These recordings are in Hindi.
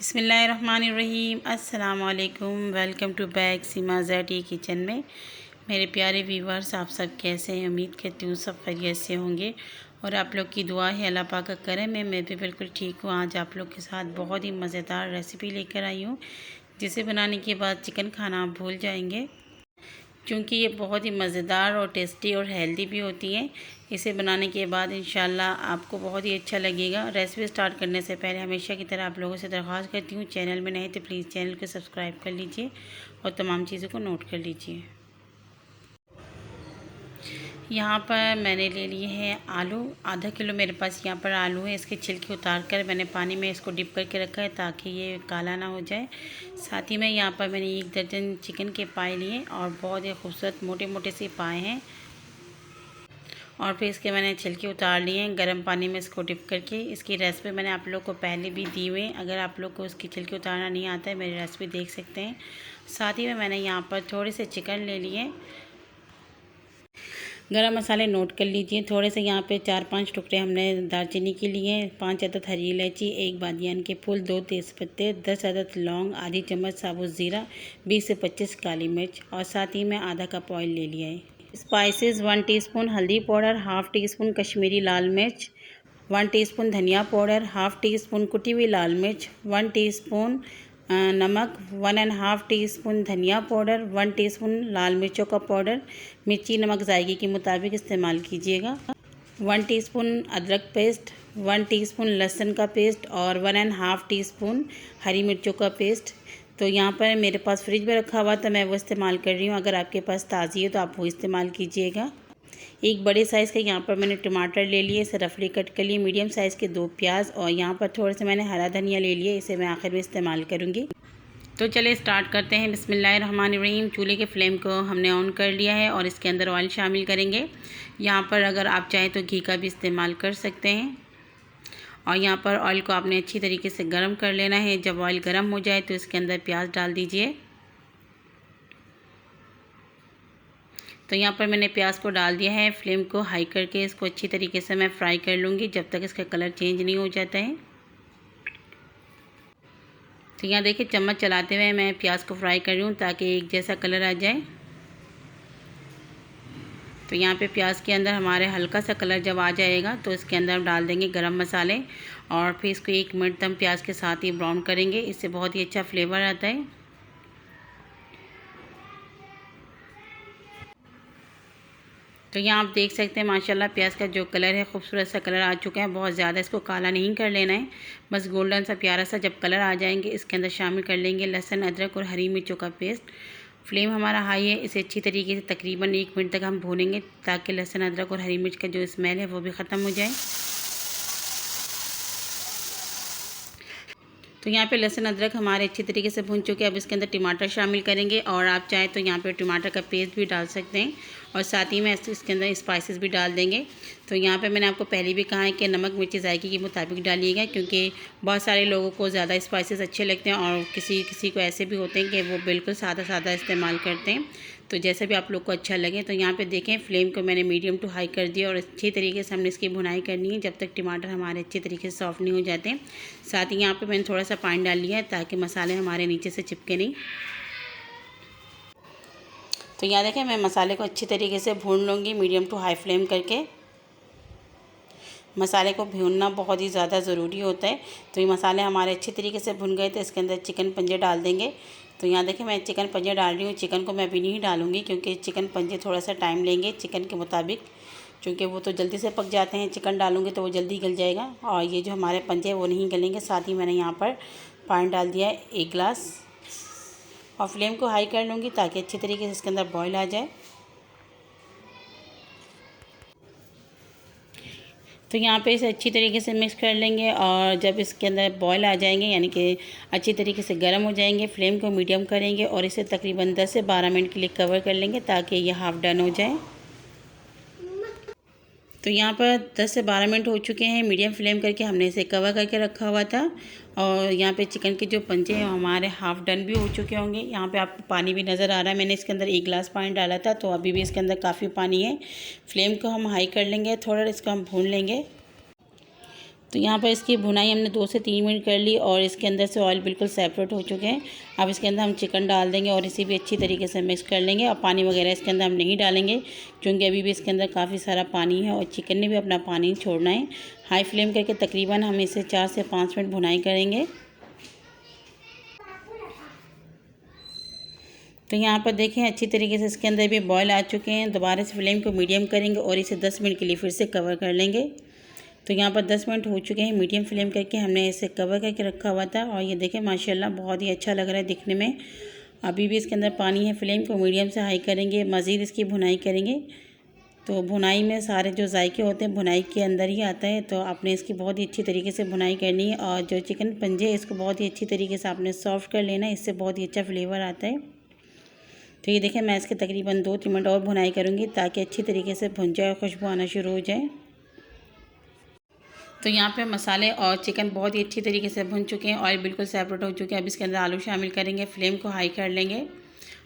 बिस्मिल्लाहिर्रहमानिर्रहीम। अस्सलाम वालेकुम। Welcome to back Seema Zaidi kitchen में। मेरे प्यारे व्यूवर्स, आप सब कैसे हैं? उम्मीद करती हूँ सब खैरियत से होंगे और आप लोग की दुआ है अल्लाह पाक का करम है। मैं भी बिल्कुल ठीक हूँ। आज आप लोग के साथ बहुत ही मज़ेदार रेसिपी लेकर आई हूँ, जिसे बनाने के बाद चिकन खाना आप भूल जाएंगे, क्योंकि ये बहुत ही मज़ेदार और टेस्टी और हेल्दी भी होती है। इसे बनाने के बाद इंशाल्लाह आपको बहुत ही अच्छा लगेगा। रेसिपी स्टार्ट करने से पहले हमेशा की तरह आप लोगों से दरख्वास्त करती हूँ, चैनल में नहीं तो प्लीज़ चैनल को सब्सक्राइब कर लीजिए और तमाम चीज़ों को नोट कर लीजिए। यहाँ पर मैंने ले लिए हैं आलू, आधा किलो मेरे पास यहाँ पर आलू है। इसके छिलके उतार कर मैंने पानी में इसको डिप करके रखा है ताकि ये काला ना हो जाए। साथ ही में यहाँ पर मैंने 1 दर्जन चिकन के पाए लिए और बहुत ही खूबसूरत मोटे मोटे से पाए हैं और फिर इसके मैंने छिलके उतार लिए हैं गर्म पानी में इसको डिप करके। इसकी रेसिपी मैंने आप लोग को पहले भी दी हुई है, अगर आप लोग को उसकी छिलके उतारना नहीं आता है मेरी रेसिपी देख सकते हैं। साथ ही में मैंने यहाँ पर थोड़े से चिकन ले लिए। गरम मसाले नोट कर लीजिए। थोड़े से यहाँ पे 4-5 टुकड़े हमने दालचीनी के लिए, 5 अदद हरी इलायची, 1 बादियान के फूल, 2 तेज़पत्ते, 10 अदद लौंग, आधी चम्मच साबुत ज़ीरा, 20 से 25 काली मिर्च और साथ ही में आधा कप ऑयल ले लिया है। स्पाइसेस 1 टीस्पून हल्दी पाउडर, हाफ़ टी स्पून कश्मीरी लाल मिर्च, 1 टीस्पून धनिया पाउडर, हाफ़ टी स्पून कुटी हुई लाल मिर्च, 1 टीस्पून नमक, 1.5 टीस्पून धनिया पाउडर, 1 टीस्पून लाल मिर्चों का पाउडर। मिर्ची नमक जायके के मुताबिक इस्तेमाल कीजिएगा। 1 टीस्पून अदरक पेस्ट, 1 टीस्पून लहसुन का पेस्ट और 1.5 टीस्पून हरी मिर्चों का पेस्ट। तो यहाँ पर मेरे पास फ्रिज में रखा हुआ था, मैं वो इस्तेमाल कर रही हूँ। अगर आपके पास ताज़ी है तो आप वो इस्तेमाल कीजिएगा। एक बड़े साइज़ के यहाँ पर मैंने टमाटर ले लिए, इसे रफली कट कर लिए। मीडियम साइज़ के 2 प्याज और यहाँ पर थोड़े से मैंने हरा धनिया ले लिए, इसे मैं आखिर में इस्तेमाल करूँगी। तो चलिए स्टार्ट करते हैं। बिस्मिल्लाहिर्रहमानिर्रहीम। चूल्हे के फ्लेम को हमने ऑन कर लिया है और इसके अंदर ऑयल शामिल करेंगे। यहाँ पर अगर आप चाहें तो घी का भी इस्तेमाल कर सकते हैं और यहाँ पर ऑयल को आपने अच्छी तरीके से गर्म कर लेना है। जब ऑयल गर्म हो जाए तो इसके अंदर प्याज डाल दीजिए। तो यहाँ पर मैंने प्याज को डाल दिया है। फ्लेम को हाई करके इसको अच्छी तरीके से मैं फ्राई कर लूँगी जब तक इसका कलर चेंज नहीं हो जाता है। तो यहाँ देखिए चम्मच चलाते हुए मैं प्याज को फ्राई कर रही हूँ ताकि एक जैसा कलर आ जाए। तो यहाँ पे प्याज के अंदर हमारे हल्का सा कलर जब आ जाएगा तो इसके अंदर हम डाल देंगे गरम मसाले और फिर इसको 1 मिनट तक प्याज के साथ ही ब्राउन करेंगे। इससे बहुत ही अच्छा फ्लेवर आता है। तो यहाँ आप देख सकते हैं माशाल्लाह प्याज का जो कलर है खूबसूरत सा कलर आ चुका है। बहुत ज़्यादा इसको काला नहीं कर लेना है, बस गोल्डन सा प्यारा सा जब कलर आ जाएंगे इसके अंदर शामिल कर लेंगे लहसुन, अदरक और हरी मिर्चों का पेस्ट। फ्लेम हमारा हाई है। इसे अच्छी तरीके से तकरीबन 1 मिनट तक हम भूनेंगे ताकि लहसुन, अदरक और हरी मिर्च का जो स्मेल है वो भी ख़त्म हो जाए। तो यहाँ पे लहसुन अदरक हमारे अच्छी तरीके से भून चुके हैं। अब इसके अंदर टमाटर शामिल करेंगे और आप चाहें तो यहाँ पे टमाटर का पेस्ट भी डाल सकते हैं और साथ ही में इसके अंदर स्पाइसेस भी डाल देंगे। तो यहाँ पे मैंने आपको पहले भी कहा है कि नमक मिर्ची जायके के मुताबिक डालिएगा, क्योंकि बहुत सारे लोगों को ज़्यादा स्पाइसेस अच्छे लगते हैं और किसी किसी को ऐसे भी होते हैं कि वो बिल्कुल सादा सादा इस्तेमाल करते हैं। तो जैसे भी आप लोग को अच्छा लगे। तो यहाँ पे देखें फ्लेम को मैंने मीडियम टू हाई कर दिया और अच्छी तरीके से हमने इसकी भुनाई करनी है जब तक टमाटर हमारे अच्छी तरीके से सॉफ्ट नहीं हो जाते। साथ ही यहाँ पे मैंने थोड़ा सा पानी डाल लिया है ताकि मसाले हमारे नीचे से चिपके नहीं। तो यहाँ देखें मैं मसाले को अच्छी तरीके से भून लूँगी मीडियम टू हाई फ्लेम करके। मसाले को भूनना बहुत ही ज़्यादा ज़रूरी होता है। तो ये मसाले हमारे अच्छी तरीके से भुन गए तो इसके अंदर चिकन पंजे डाल देंगे। तो यहाँ देखिए मैं चिकन पंजे डाल रही हूँ। चिकन को मैं अभी नहीं डालूँगी क्योंकि चिकन पंजे थोड़ा सा टाइम लेंगे चिकन के मुताबिक, क्योंकि वो तो जल्दी से पक जाते हैं। चिकन डालूँगी तो वो जल्दी गल जाएगा और ये जो हमारे पंजे हैं वो नहीं गलेंगे। साथ ही मैंने यहाँ पर पानी डाल दिया है 1 गिलास और फ्लेम को हाई कर लूँगी ताकि अच्छी तरीके से इसके अंदर बॉयल आ जाए। तो यहाँ पे इसे अच्छी तरीके से मिक्स कर लेंगे और जब इसके अंदर बॉयल आ जाएंगे यानी कि अच्छी तरीके से गर्म हो जाएंगे, फ्लेम को मीडियम करेंगे और इसे तकरीबन 10 से 12 मिनट के लिए कवर कर लेंगे ताकि ये हाफ़ डन हो जाए। तो यहाँ पर 10 से 12 मिनट हो चुके हैं। मीडियम फ्लेम करके हमने इसे कवर करके रखा हुआ था और यहाँ पे चिकन के जो पंजे हैं हमारे हाफ़ डन भी हो चुके होंगे। यहाँ पे आपको पानी भी नज़र आ रहा है। मैंने इसके अंदर 1 गिलास पानी डाला था तो अभी भी इसके अंदर काफ़ी पानी है। फ्लेम को हम हाई कर लेंगे, थोड़ा इसको हम भून लेंगे। तो यहाँ पर इसकी भुनाई हमने 2 से 3 मिनट कर ली और इसके अंदर से ऑयल बिल्कुल सेपरेट हो चुके हैं। अब इसके अंदर हम चिकन डाल देंगे और इसे भी अच्छी तरीके से मिक्स कर लेंगे। और पानी वगैरह इसके अंदर हम नहीं डालेंगे क्योंकि अभी भी इसके अंदर काफ़ी सारा पानी है और चिकन ने भी अपना पानी छोड़ना है। हाई फ्लेम करके तकरीबन हम इसे 4 से 5 मिनट भुनाई करेंगे। तो यहाँ पर देखें अच्छी तरीके से इसके अंदर भी बॉयल आ चुके हैं। दोबारा से फ्लेम को मीडियम करेंगे और इसे 10 मिनट के लिए फिर से कवर कर लेंगे। तो यहाँ पर 10 मिनट हो चुके हैं। मीडियम फ्लेम करके हमने इसे कवर करके रखा हुआ था और ये देखें माशाल्लाह बहुत ही अच्छा लग रहा है दिखने में। अभी भी इसके अंदर पानी है। फ्लेम को मीडियम से हाई करेंगे, मज़ीद इसकी भुनाई करेंगे। तो भुनाई में सारे जो जायके होते हैं भुनाई के अंदर ही आता है। तो आपने इसकी बहुत ही अच्छी तरीके से भुनाई करनी है और जो चिकन पंजे इसको बहुत ही अच्छी तरीके से आपने सॉफ्ट कर लेना है, इससे बहुत ही अच्छा फ्लेवर आता है। तो ये देखें मैं इसके तकरीबन 2-3 मिनट और भुनाई करूँगी ताकि अच्छी तरीके से भुन जाए और खुशबू आना शुरू हो जाए। तो यहाँ पे मसाले और चिकन बहुत ही अच्छी तरीके से भुन चुके हैं, ऑयल बिल्कुल सेपरेट हो चुके हैं। अब इसके अंदर आलू शामिल करेंगे, फ्लेम को हाई कर लेंगे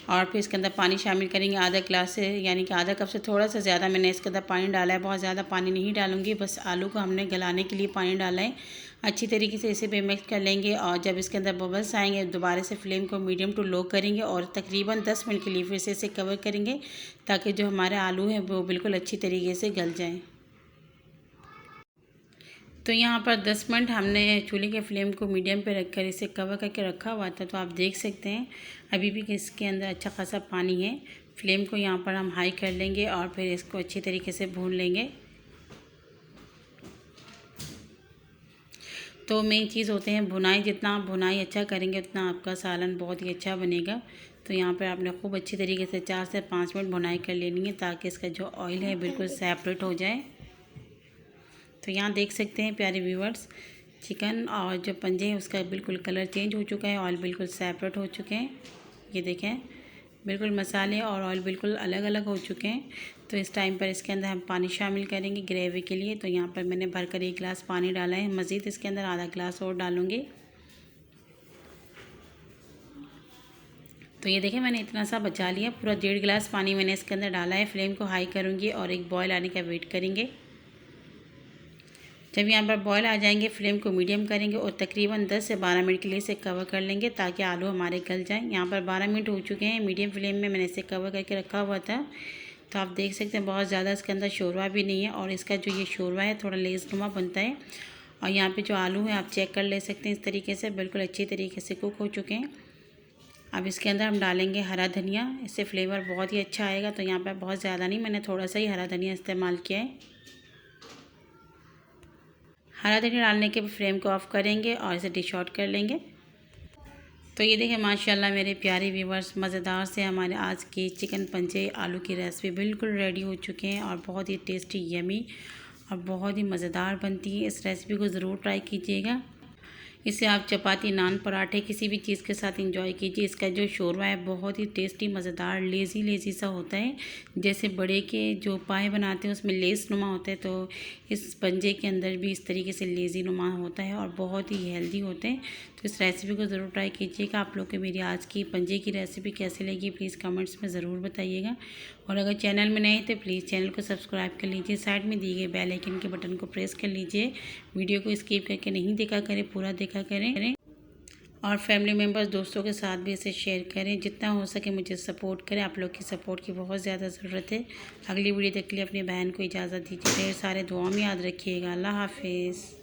और फिर इसके अंदर पानी शामिल करेंगे आधा गिलास से, यानी कि आधा कप से थोड़ा सा ज़्यादा मैंने इसके अंदर पानी डाला है। बहुत ज़्यादा पानी नहीं डालूँगी, बस आलू को हमने गलाने के लिए पानी डाला है। अच्छी तरीके से इसे भी मिक्स कर लेंगे और जब इसके अंदर बबल्स आएंगे दोबारा से फ्लेम को मीडियम टू लो करेंगे और तकरीबन 10 मिनट के लिए फिर से इसे कवर करेंगे ताकि जो हमारे आलू हैं वो बिल्कुल अच्छी तरीके से गल जाएँ। तो यहाँ पर 10 मिनट हमने चूल्हे के फ्लेम को मीडियम पे रखकर इसे कवर करके रखा हुआ था। तो आप देख सकते हैं अभी भी इसके अंदर अच्छा खासा पानी है। फ्लेम को यहाँ पर हम हाई कर लेंगे और फिर इसको अच्छी तरीके से भून लेंगे। तो मेन चीज़ होते हैं भुनाई, जितना आप भुनाई अच्छा करेंगे उतना आपका सालन बहुत ही अच्छा बनेगा। तो यहाँ पर आपने खूब अच्छी तरीके से 4 से 5 मिनट भुनाई कर लेनी है ताकि इसका जो ऑयल है बिल्कुल सेपरेट हो जाए। तो यहाँ देख सकते हैं प्यारे व्यूवर्स, चिकन और जो पंजे हैं उसका बिल्कुल कलर चेंज हो चुका है, ऑयल बिल्कुल सेपरेट हो चुके हैं। ये देखें बिल्कुल मसाले और ऑयल बिल्कुल अलग अलग हो चुके हैं। तो इस टाइम पर इसके अंदर हम पानी शामिल करेंगे ग्रेवी के लिए। तो यहाँ पर मैंने भरकर 1 गिलास पानी डाला है, मज़ीद इसके अंदर आधा गिलास और डालूँगी। तो ये देखें मैंने इतना सा बचा लिया, पूरा 1.5 गिलास पानी मैंने इसके अंदर डाला है। फ्लेम को हाई करूँगी और एक बॉयल आने का वेट करेंगे। जब यहाँ पर बॉयल आ जाएंगे फ्लेम को मीडियम करेंगे और तकरीबन 10 से 12 मिनट के लिए इसे कवर कर लेंगे ताकि आलू हमारे गल जाएं। यहाँ पर 12 मिनट हो चुके हैं। मीडियम फ्लेम में मैंने इसे कवर करके रखा हुआ था। तो आप देख सकते हैं बहुत ज़्यादा इसके अंदर शोरवा भी नहीं है और इसका जो ये शोरवा है थोड़ा लेज़नुमा बनता है। और यहाँ पर जो आलू है आप चेक कर ले सकते हैं, इस तरीके से बिल्कुल अच्छी तरीके से कुक हो चुके हैं। अब इसके अंदर हम डालेंगे हरा धनिया, इससे फ्लेवर बहुत ही अच्छा आएगा। तो यहाँ पर बहुत ज़्यादा नहीं, मैंने थोड़ा सा ही हरा धनिया इस्तेमाल किया है। हरा धनिया डालने के बाद फ्लेम को ऑफ करेंगे और इसे डिश आउट कर लेंगे। तो ये देखिए माशाल्लाह मेरे प्यारे व्यूवर्स, मज़ेदार से हमारे आज की चिकन पंजे आलू की रेसिपी बिल्कुल रेडी हो चुके हैं और बहुत ही टेस्टी, यमी और बहुत ही मज़ेदार बनती है। इस रेसिपी को ज़रूर ट्राई कीजिएगा। इसे आप चपाती, नान, पराठे किसी भी चीज़ के साथ एंजॉय कीजिए। इसका जो शोरवा है बहुत ही टेस्टी, मज़ेदार, लेज़ी सा होता है। जैसे बड़े के जो पाए बनाते हैं उसमें लेस नुमा होता है, तो इस पंजे के अंदर भी इस तरीके से लेज़ी नुमा होता है और बहुत ही हेल्दी होते हैं। तो इस रेसिपी को ज़रूर ट्राई कीजिएगा। आप लोग को मेरी आज की पंजे की रेसिपी कैसी लगी प्लीज़ कमेंट्स में ज़रूर बताइएगा। और अगर चैनल में नए हैं तो प्लीज़ चैनल को सब्सक्राइब कर लीजिए, साइड में दिए गए बेल आइकन के बटन को प्रेस कर लीजिए। वीडियो को स्किप करके नहीं देखा करें, पूरा देखा करें और फैमिली मेम्बर्स, दोस्तों के साथ भी इसे शेयर करें। जितना हो सके मुझे सपोर्ट करें, आप लोग की सपोर्ट की बहुत ज़्यादा ज़रूरत है। अगली वीडियो तक के लिए अपनी बहन को इजाज़त दीजिए। ढेर सारे दुआ में याद रखिएगा। अल्लाह हाफिज़।